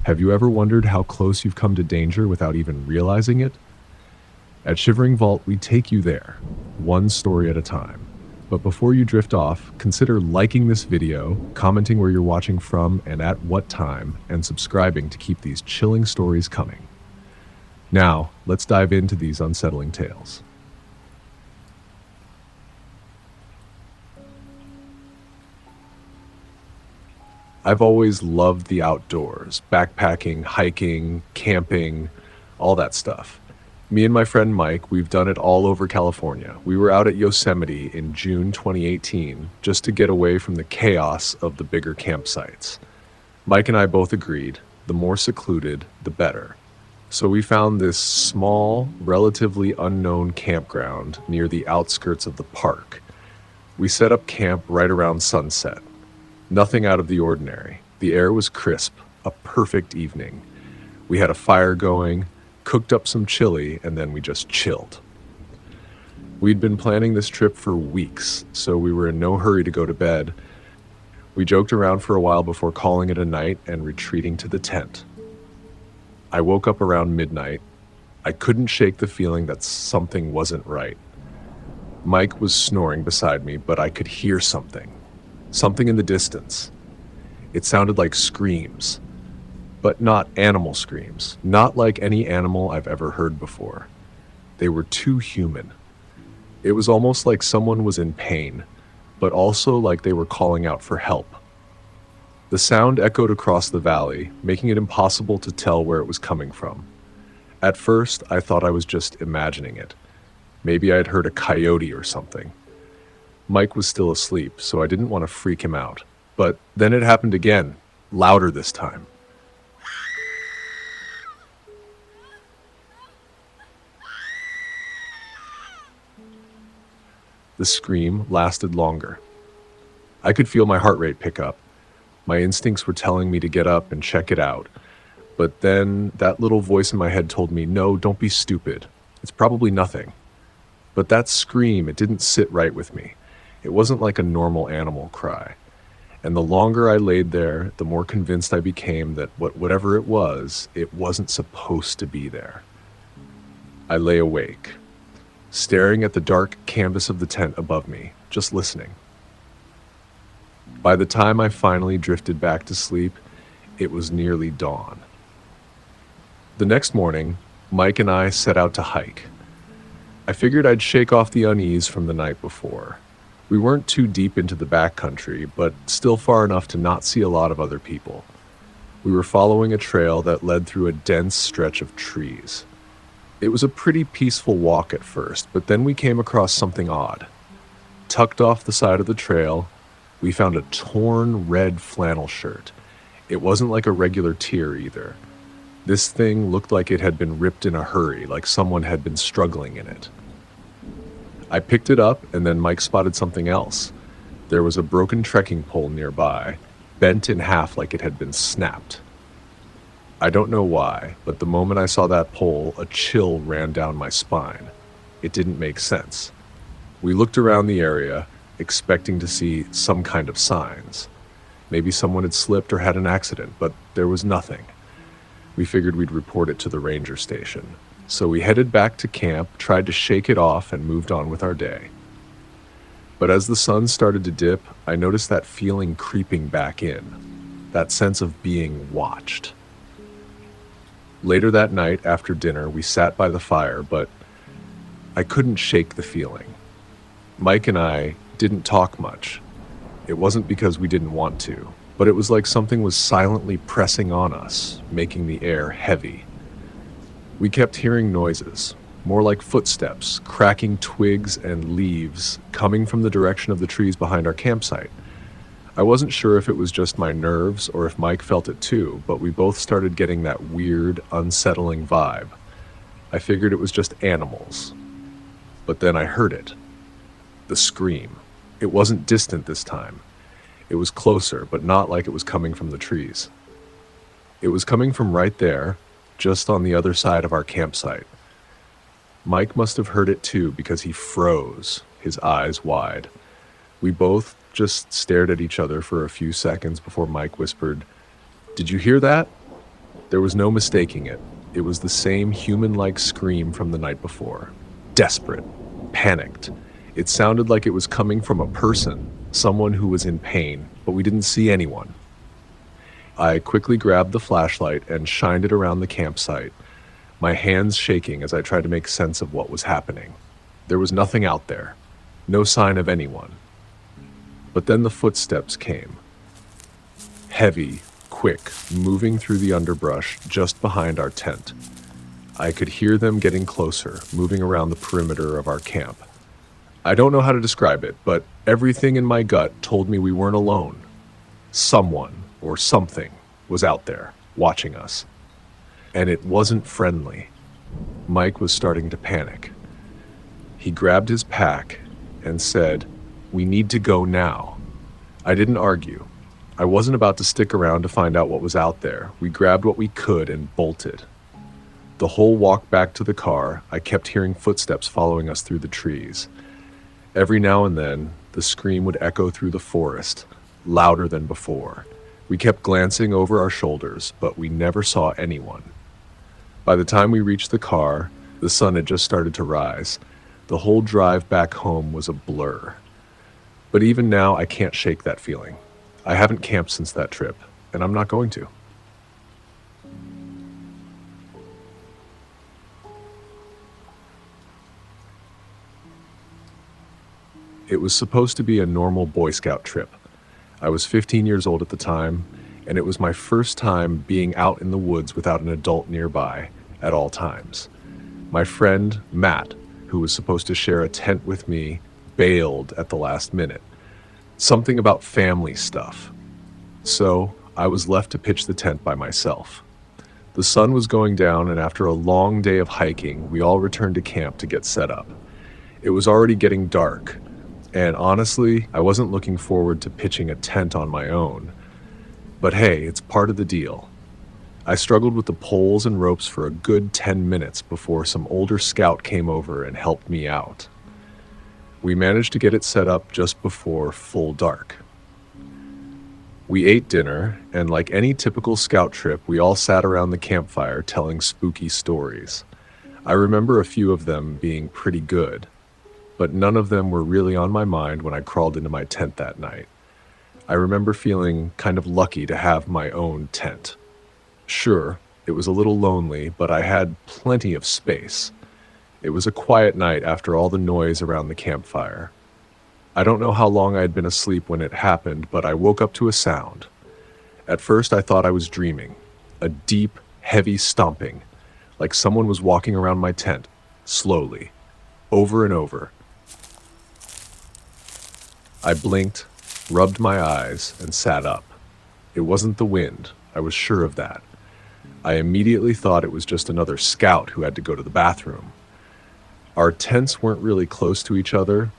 Have you ever wondered how close you've come to danger without even realizing it? At Shivering Vault, we take you there, one story at a time. But before you drift off, consider liking this video, commenting where you're watching from and at what time, and subscribing to keep these chilling stories coming. Now, let's dive into these unsettling tales. I've always loved the outdoors, backpacking, hiking, camping, all that stuff. Me and my friend Mike, we've done it all over California. We were out at Yosemite in June 2018 just to get away from the chaos of the bigger campsites. Mike and I both agreed, the more secluded, the better. So we found this small, relatively unknown campground near the outskirts of the park. We set up camp right around sunset. Nothing out of the ordinary. The air was crisp, a perfect evening. We had a fire going, cooked up some chili, and then we just chilled. We'd been planning this trip for weeks, so we were in no hurry to go to bed. We joked around for a while before calling it a night and retreating to the tent. I woke up around midnight. I couldn't shake the feeling that something wasn't right. Mike was snoring beside me, but I could hear something. Something in the distance. It sounded like screams, but not animal screams, not like any animal I've ever heard before. They were too human. It was almost like someone was in pain, but also like they were calling out for help. The sound echoed across the valley, making it impossible to tell where it was coming from. At first, I thought I was just imagining it. Maybe I'd heard a coyote or something. Mike was still asleep, so I didn't want to freak him out. But then it happened again, louder this time. The scream lasted longer. I could feel my heart rate pick up. My instincts were telling me to get up and check it out. But then that little voice in my head told me, no, don't be stupid. It's probably nothing. But that scream, it didn't sit right with me. It wasn't like a normal animal cry. And the longer I laid there, the more convinced I became that whatever it wasn't supposed to be there. I lay awake, staring at the dark canvas of the tent above me, just listening. By the time I finally drifted back to sleep, it was nearly dawn. The next morning, Mike and I set out to hike. I figured I'd shake off the unease from the night before. We weren't too deep into the backcountry, but still far enough to not see a lot of other people. We were following a trail that led through a dense stretch of trees. It was a pretty peaceful walk at first, but then we came across something odd. Tucked off the side of the trail, we found a torn red flannel shirt. It wasn't like a regular tear either. This thing looked like it had been ripped in a hurry, like someone had been struggling in it. I picked it up, and then Mike spotted something else. There was a broken trekking pole nearby, bent in half like it had been snapped. I don't know why, but the moment I saw that pole, a chill ran down my spine. It didn't make sense. We looked around the area, expecting to see some kind of signs. Maybe someone had slipped or had an accident, but there was nothing. We figured we'd report it to the ranger station. So we headed back to camp, tried to shake it off, and moved on with our day. But as the sun started to dip, I noticed that feeling creeping back in, that sense of being watched. Later that night, after dinner, we sat by the fire, but I couldn't shake the feeling. Mike and I didn't talk much. It wasn't because we didn't want to, but it was like something was silently pressing on us, making the air heavy. We kept hearing noises, more like footsteps, cracking twigs and leaves, coming from the direction of the trees behind our campsite. I wasn't sure if it was just my nerves or if Mike felt it too, but we both started getting that weird, unsettling vibe. I figured it was just animals. But then I heard it. The scream. It wasn't distant this time. It was closer, but not like it was coming from the trees. It was coming from right there, just on the other side of our campsite. Mike must have heard it too because he froze, his eyes wide. We both just stared at each other for a few seconds before Mike whispered, "Did you hear that?" There was no mistaking it. It was the same human-like scream from the night before. Desperate, panicked. It sounded like it was coming from a person, someone who was in pain, but we didn't see anyone. I quickly grabbed the flashlight and shined it around the campsite, my hands shaking as I tried to make sense of what was happening. There was nothing out there, no sign of anyone. But then the footsteps came. Heavy, quick, moving through the underbrush just behind our tent. I could hear them getting closer, moving around the perimeter of our camp. I don't know how to describe it, but everything in my gut told me we weren't alone. Someone, or something, was out there, watching us. And it wasn't friendly. Mike was starting to panic. He grabbed his pack and said, "We need to go now." I didn't argue. I wasn't about to stick around to find out what was out there. We grabbed what we could and bolted. The whole walk back to the car, I kept hearing footsteps following us through the trees. Every now and then, the scream would echo through the forest, louder than before. We kept glancing over our shoulders, but we never saw anyone. By the time we reached the car, the sun had just started to rise. The whole drive back home was a blur. But even now, I can't shake that feeling. I haven't camped since that trip, and I'm not going to. It was supposed to be a normal Boy Scout trip. I was 15 years old at the time, and it was my first time being out in the woods without an adult nearby at all times. My friend, Matt, who was supposed to share a tent with me, bailed at the last minute. Something about family stuff. So I was left to pitch the tent by myself. The sun was going down, and after a long day of hiking, we all returned to camp to get set up. It was already getting dark, and honestly, I wasn't looking forward to pitching a tent on my own. But hey, it's part of the deal. I struggled with the poles and ropes for a good 10 minutes before some older scout came over and helped me out. We managed to get it set up just before full dark. We ate dinner, and like any typical scout trip, we all sat around the campfire telling spooky stories. I remember a few of them being pretty good, but none of them were really on my mind when I crawled into my tent that night. I remember feeling kind of lucky to have my own tent. Sure, it was a little lonely, but I had plenty of space. It was a quiet night after all the noise around the campfire. I don't know how long I had been asleep when it happened, but I woke up to a sound. At first, I thought I was dreaming. A deep, heavy stomping, like someone was walking around my tent, slowly, over and over. I blinked, rubbed my eyes, and sat up. It wasn't the wind, I was sure of that. I immediately thought it was just another scout who had to go to the bathroom. Our tents weren't really close to each other,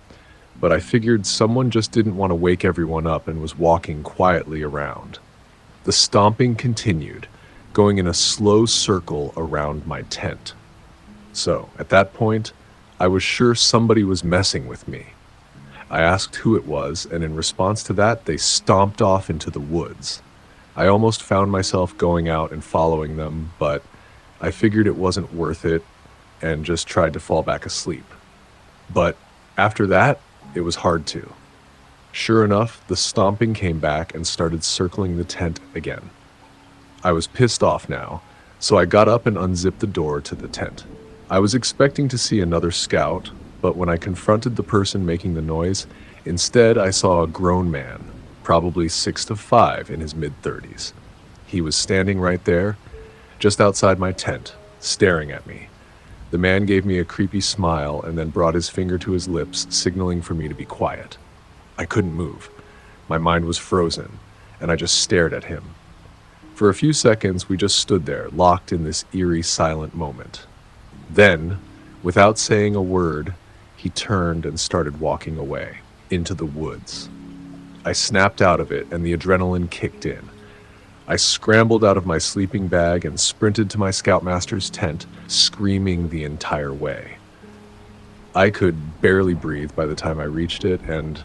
but I figured someone just didn't want to wake everyone up and was walking quietly around. The stomping continued, going in a slow circle around my tent. So, at that point, I was sure somebody was messing with me. I asked who it was, and in response to that, they stomped off into the woods. I almost found myself going out and following them, but I figured it wasn't worth it and just tried to fall back asleep. But after that, it was hard to. Sure enough, the stomping came back and started circling the tent again. I was pissed off now, so I got up and unzipped the door to the tent. I was expecting to see another scout, but when I confronted the person making the noise, instead I saw a grown man, probably 6 to 5 in his mid-30s. He was standing right there, just outside my tent, staring at me. The man gave me a creepy smile and then brought his finger to his lips, signaling for me to be quiet. I couldn't move. My mind was frozen, and I just stared at him. For a few seconds, we just stood there, locked in this eerie, silent moment. Then, without saying a word, he turned and started walking away, into the woods. I snapped out of it, and the adrenaline kicked in. I scrambled out of my sleeping bag and sprinted to my scoutmaster's tent, screaming the entire way. I could barely breathe by the time I reached it, and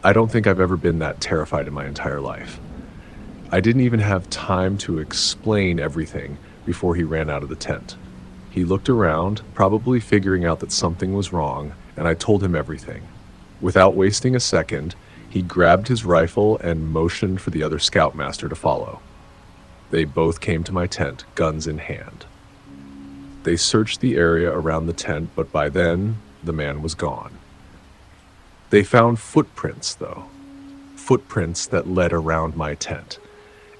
I don't think I've ever been that terrified in my entire life. I didn't even have time to explain everything before he ran out of the tent. He looked around, probably figuring out that something was wrong, and I told him everything. Without wasting a second, he grabbed his rifle and motioned for the other scoutmaster to follow. They both came to my tent, guns in hand. They searched the area around the tent, but by then, the man was gone. They found footprints, though. Footprints that led around my tent.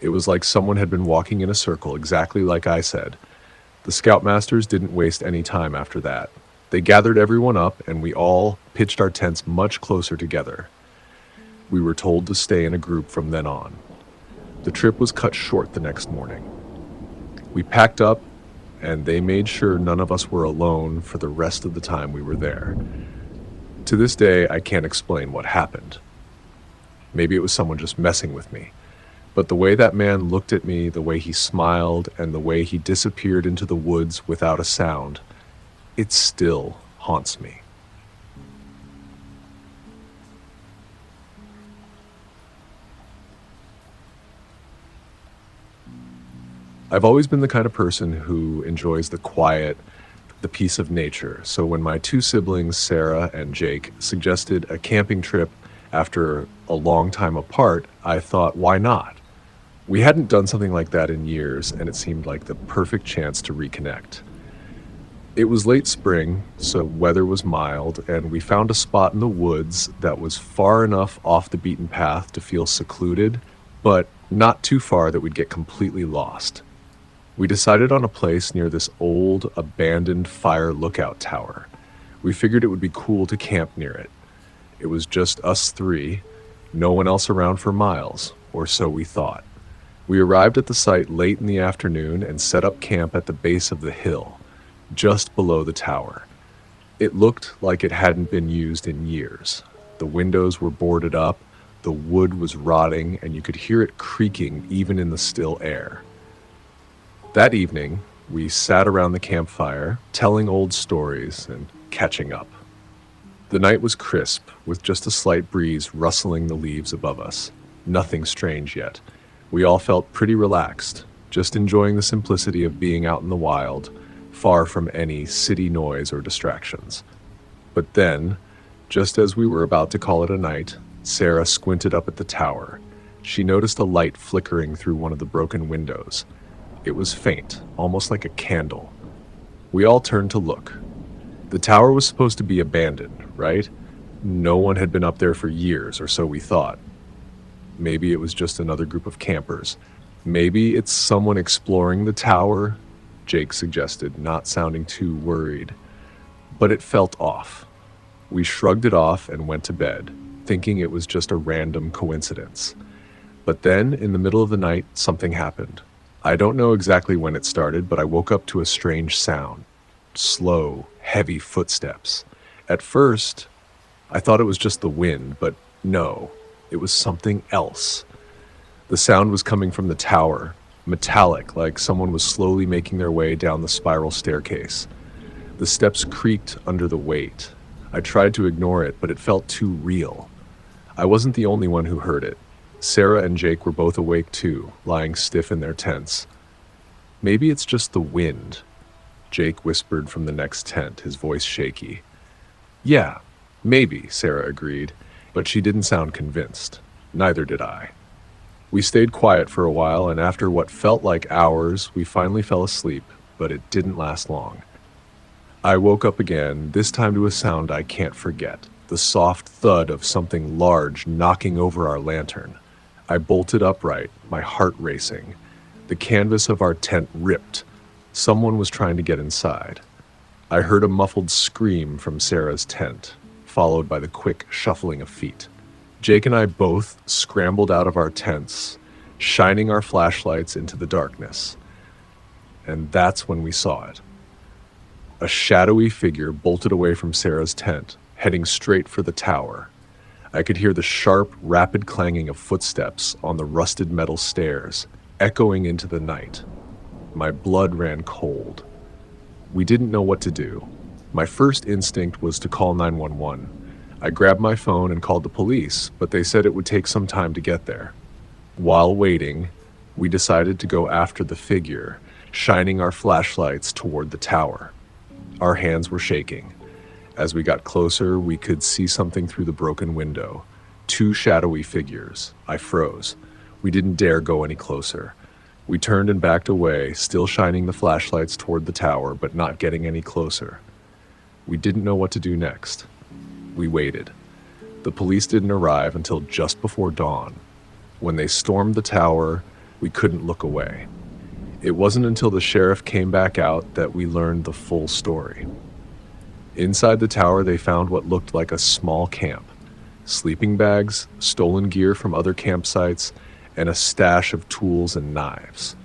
It was like someone had been walking in a circle, exactly like I said. The scoutmasters didn't waste any time after that. They gathered everyone up, and we all pitched our tents much closer together. We were told to stay in a group from then on. The trip was cut short the next morning. We packed up, and they made sure none of us were alone for the rest of the time we were there. To this day, I can't explain what happened. Maybe it was someone just messing with me. But the way that man looked at me, the way he smiled, and the way he disappeared into the woods without a sound, it still haunts me. I've always been the kind of person who enjoys the quiet, the peace of nature. So when my two siblings, Sarah and Jake, suggested a camping trip after a long time apart, I thought, why not? We hadn't done something like that in years, and it seemed like the perfect chance to reconnect. It was late spring, so weather was mild, and we found a spot in the woods that was far enough off the beaten path to feel secluded, but not too far that we'd get completely lost. We decided on a place near this old, abandoned fire lookout tower. We figured it would be cool to camp near it. It was just us three, no one else around for miles, or so we thought. We arrived at the site late in the afternoon and set up camp at the base of the hill, just below the tower. It looked like it hadn't been used in years. The windows were boarded up, the wood was rotting, and you could hear it creaking even in the still air. That evening, we sat around the campfire, telling old stories and catching up. The night was crisp, with just a slight breeze rustling the leaves above us. Nothing strange yet. We all felt pretty relaxed, just enjoying the simplicity of being out in the wild, far from any city noise or distractions. But then, just as we were about to call it a night, Sarah squinted up at the tower. She noticed a light flickering through one of the broken windows. It was faint, almost like a candle. We all turned to look. The tower was supposed to be abandoned, right? No one had been up there for years, or so we thought. Maybe it was just another group of campers. Maybe it's someone exploring the tower, Jake suggested, not sounding too worried. But it felt off. We shrugged it off and went to bed, thinking it was just a random coincidence. But then, in the middle of the night, something happened. I don't know exactly when it started, but I woke up to a strange sound. Slow, heavy footsteps. At first, I thought it was just the wind, but no, it was something else. The sound was coming from the tower, metallic, like someone was slowly making their way down the spiral staircase. The steps creaked under the weight. I tried to ignore it, but it felt too real. I wasn't the only one who heard it. Sarah and Jake were both awake too, lying stiff in their tents. Maybe it's just the wind, Jake whispered from the next tent, his voice shaky. Yeah, maybe, Sarah agreed, but she didn't sound convinced. Neither did I. We stayed quiet for a while, and after what felt like hours, we finally fell asleep, but it didn't last long. I woke up again, this time to a sound I can't forget, the soft thud of something large knocking over our lantern. I bolted upright, my heart racing. The canvas of our tent ripped. Someone was trying to get inside. I heard a muffled scream from Sarah's tent, followed by the quick shuffling of feet. Jake and I both scrambled out of our tents, shining our flashlights into the darkness. And that's when we saw it. A shadowy figure bolted away from Sarah's tent, heading straight for the tower. I could hear the sharp, rapid clanging of footsteps on the rusted metal stairs, echoing into the night. My blood ran cold. We didn't know what to do. My first instinct was to call 911. I grabbed my phone and called the police, but they said it would take some time to get there. While waiting, we decided to go after the figure, shining our flashlights toward the tower. Our hands were shaking. As we got closer, we could see something through the broken window. Two shadowy figures. I froze. We didn't dare go any closer. We turned and backed away, still shining the flashlights toward the tower, but not getting any closer. We didn't know what to do next. We waited. The police didn't arrive until just before dawn. When they stormed the tower, we couldn't look away. It wasn't until the sheriff came back out that we learned the full story. Inside the tower, they found what looked like a small camp. Sleeping bags, stolen gear from other campsites, and a stash of tools and knives.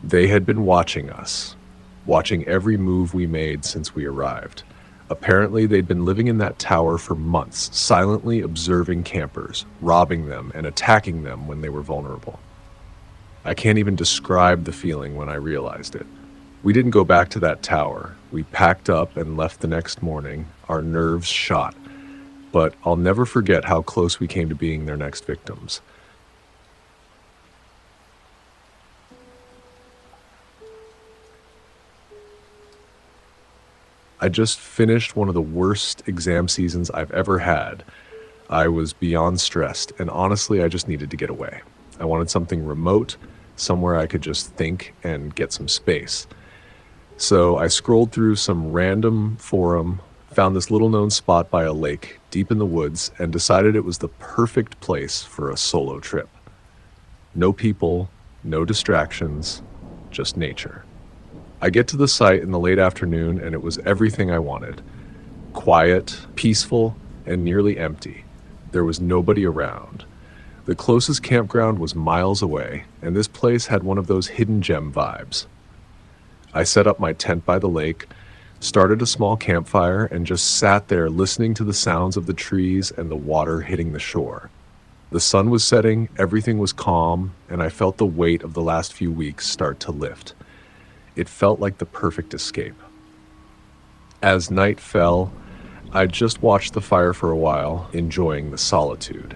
They had been watching us, watching every move we made since we arrived. Apparently, they'd been living in that tower for months, silently observing campers, robbing them, and attacking them when they were vulnerable. I can't even describe the feeling when I realized it. We didn't go back to that tower. We packed up and left the next morning, our nerves shot. But I'll never forget how close we came to being their next victims. I just finished one of the worst exam seasons I've ever had. I was beyond stressed, and honestly, I just needed to get away. I wanted something remote, somewhere I could just think and get some space. So I scrolled through some random forum, found this little-known spot by a lake deep in the woods, and decided it was the perfect place for a solo trip. No people, no distractions, just nature. I get to the site in the late afternoon, and it was everything I wanted. Quiet, peaceful, and nearly empty. There was nobody around. The closest campground was miles away, and this place had one of those hidden gem vibes. I set up my tent by the lake, started a small campfire, and just sat there listening to the sounds of the trees and the water hitting the shore. The sun was setting, everything was calm, and I felt the weight of the last few weeks start to lift. It felt like the perfect escape. As night fell, I just watched the fire for a while, enjoying the solitude.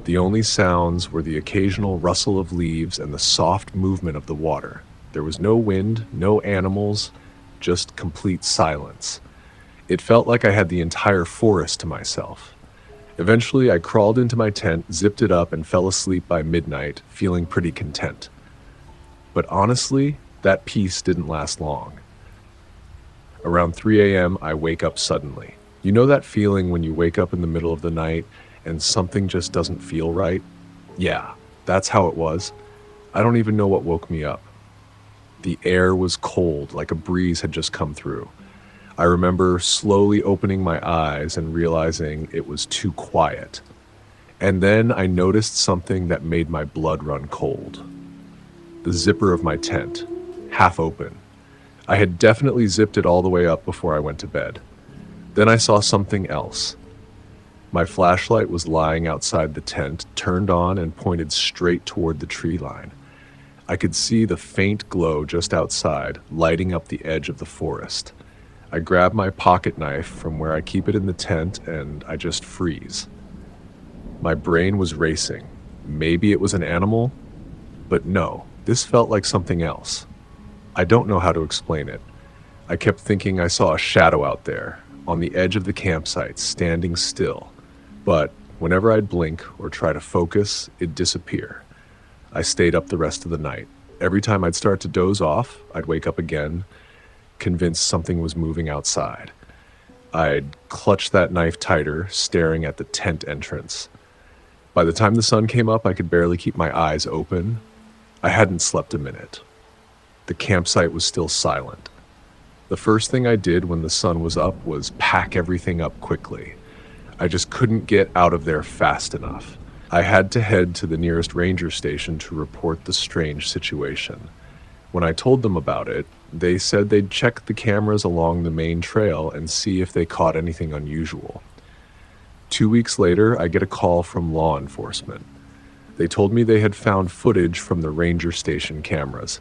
The only sounds were the occasional rustle of leaves and the soft movement of the water. There was no wind, no animals, just complete silence. It felt like I had the entire forest to myself. Eventually, I crawled into my tent, zipped it up, and fell asleep by midnight, feeling pretty content. But honestly, that peace didn't last long. Around 3 a.m., I wake up suddenly. You know that feeling when you wake up in the middle of the night and something just doesn't feel right? Yeah, that's how it was. I don't even know what woke me up. The air was cold, like a breeze had just come through. I remember slowly opening my eyes and realizing it was too quiet. And then I noticed something that made my blood run cold. The zipper of my tent, half open. I had definitely zipped it all the way up before I went to bed. Then I saw something else. My flashlight was lying outside the tent, turned on and pointed straight toward the tree line. I could see the faint glow just outside, lighting up the edge of the forest. I grab my pocket knife from where I keep it in the tent, and I just freeze. My brain was racing. Maybe it was an animal, but no, this felt like something else. I don't know how to explain it. I kept thinking I saw a shadow out there, on the edge of the campsite, standing still. But whenever I'd blink or try to focus, it'd disappear. I stayed up the rest of the night. Every time I'd start to doze off, I'd wake up again, convinced something was moving outside. I'd clutch that knife tighter, staring at the tent entrance. By the time the sun came up, I could barely keep my eyes open. I hadn't slept a minute. The campsite was still silent. The first thing I did when the sun was up was pack everything up quickly. I just couldn't get out of there fast enough. I had to head to the nearest ranger station to report the strange situation. When I told them about it, they said they'd check the cameras along the main trail and see if they caught anything unusual. 2 weeks later, I get a call from law enforcement. They told me they had found footage from the ranger station cameras.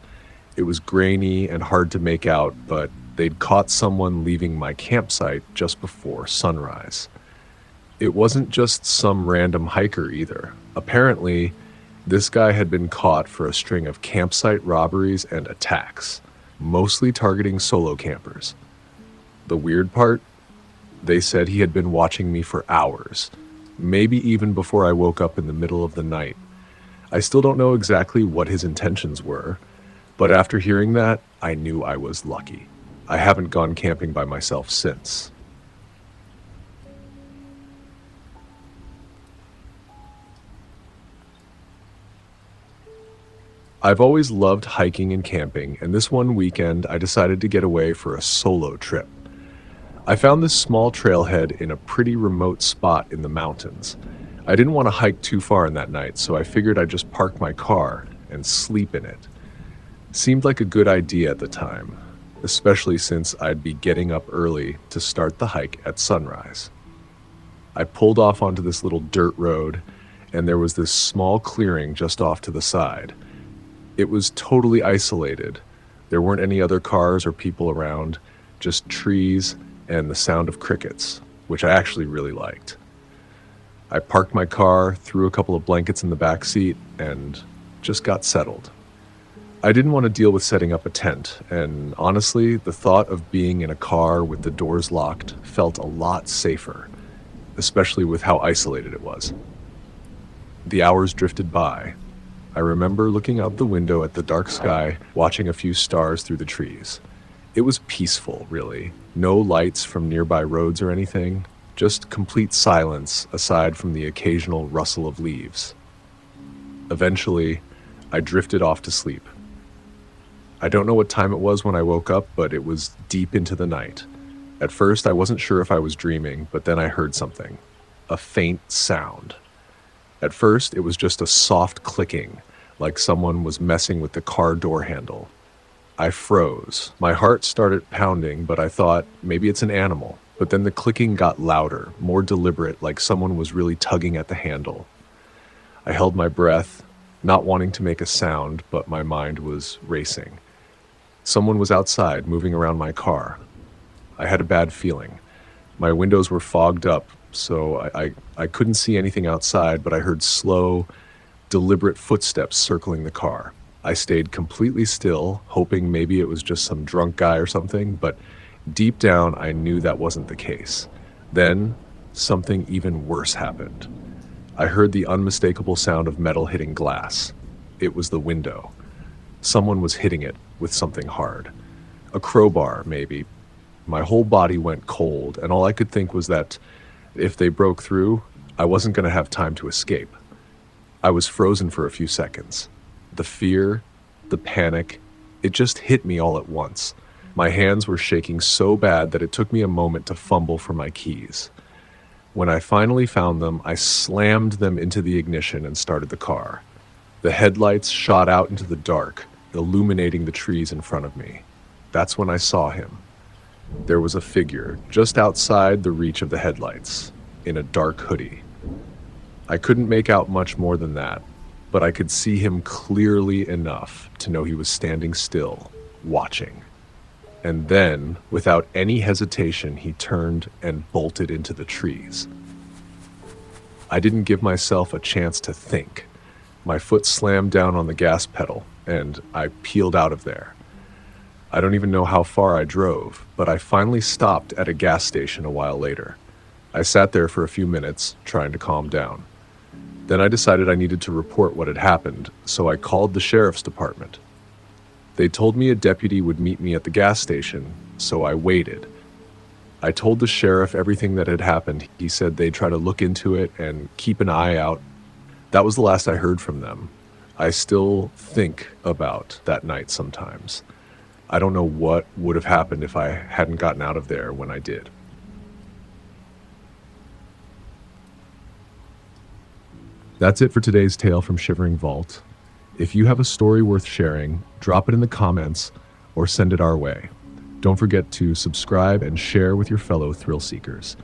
It was grainy and hard to make out, but they'd caught someone leaving my campsite just before sunrise. It wasn't just some random hiker either. Apparently, This guy had been caught for a string of campsite robberies and attacks, mostly targeting solo campers. The weird part? They said he had been watching me for hours, maybe even before I woke up in the middle of the night. I still don't know exactly what his intentions were, but after hearing that, I knew I was lucky. I haven't gone camping by myself since. I've always loved hiking and camping, and this one weekend I decided to get away for a solo trip. I found this small trailhead in a pretty remote spot in the mountains. I didn't want to hike too far in that night, so I figured I'd just park my car and sleep in it. Seemed like a good idea at the time, especially since I'd be getting up early to start the hike at sunrise. I pulled off onto this little dirt road, and there was this small clearing just off to the side. It was totally isolated. There weren't any other cars or people around, just trees and the sound of crickets, which I actually really liked. I parked my car, threw a couple of blankets in the back seat, and just got settled. I didn't want to deal with setting up a tent, and honestly, the thought of being in a car with the doors locked felt a lot safer, especially with how isolated it was. The hours drifted by. I remember looking out the window at the dark sky, watching a few stars through the trees. It was peaceful, really. No lights from nearby roads or anything, just complete silence aside from the occasional rustle of leaves. Eventually, I drifted off to sleep. I don't know what time it was when I woke up, but it was deep into the night. At first, I wasn't sure if I was dreaming, but then I heard something. A faint sound. At first, it was just a soft clicking, like someone was messing with the car door handle. I froze. My heart started pounding, but I thought maybe it's an animal. But then the clicking got louder, more deliberate, like someone was really tugging at the handle. I held my breath, not wanting to make a sound, but my mind was racing. Someone was outside, moving around my car. I had a bad feeling. My windows were fogged up, so I couldn't see anything outside, but I heard slow, deliberate footsteps circling the car. I stayed completely still, hoping maybe it was just some drunk guy or something, but deep down I knew that wasn't the case. Then, something even worse happened. I heard the unmistakable sound of metal hitting glass. It was the window. Someone was hitting it with something hard. A crowbar, maybe. My whole body went cold, and all I could think was that if they broke through, I wasn't going to have time to escape. I was frozen for a few seconds. The fear, the panic, it just hit me all at once. My hands were shaking so bad that it took me a moment to fumble for my keys. When I finally found them, I slammed them into the ignition and started the car. The headlights shot out into the dark, illuminating the trees in front of me. That's when I saw him. There was a figure just outside the reach of the headlights, in a dark hoodie. I couldn't make out much more than that, but I could see him clearly enough to know he was standing still, watching. And then, without any hesitation, he turned and bolted into the trees. I didn't give myself a chance to think. My foot slammed down on the gas pedal, and I peeled out of there. I don't even know how far I drove, but I finally stopped at a gas station a while later. I sat there for a few minutes, trying to calm down. Then I decided I needed to report what had happened, so I called the sheriff's department. They told me a deputy would meet me at the gas station, so I waited. I told the sheriff everything that had happened. He said they'd try to look into it and keep an eye out. That was the last I heard from them. I still think about that night sometimes. I don't know what would have happened if I hadn't gotten out of there when I did. That's it for today's tale from Shivering Vault. If you have a story worth sharing, drop it in the comments or send it our way. Don't forget to subscribe and share with your fellow thrill seekers.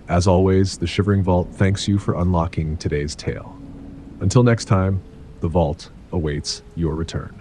As always, the Shivering Vault thanks you for unlocking today's tale. Until next time, the vault awaits your return.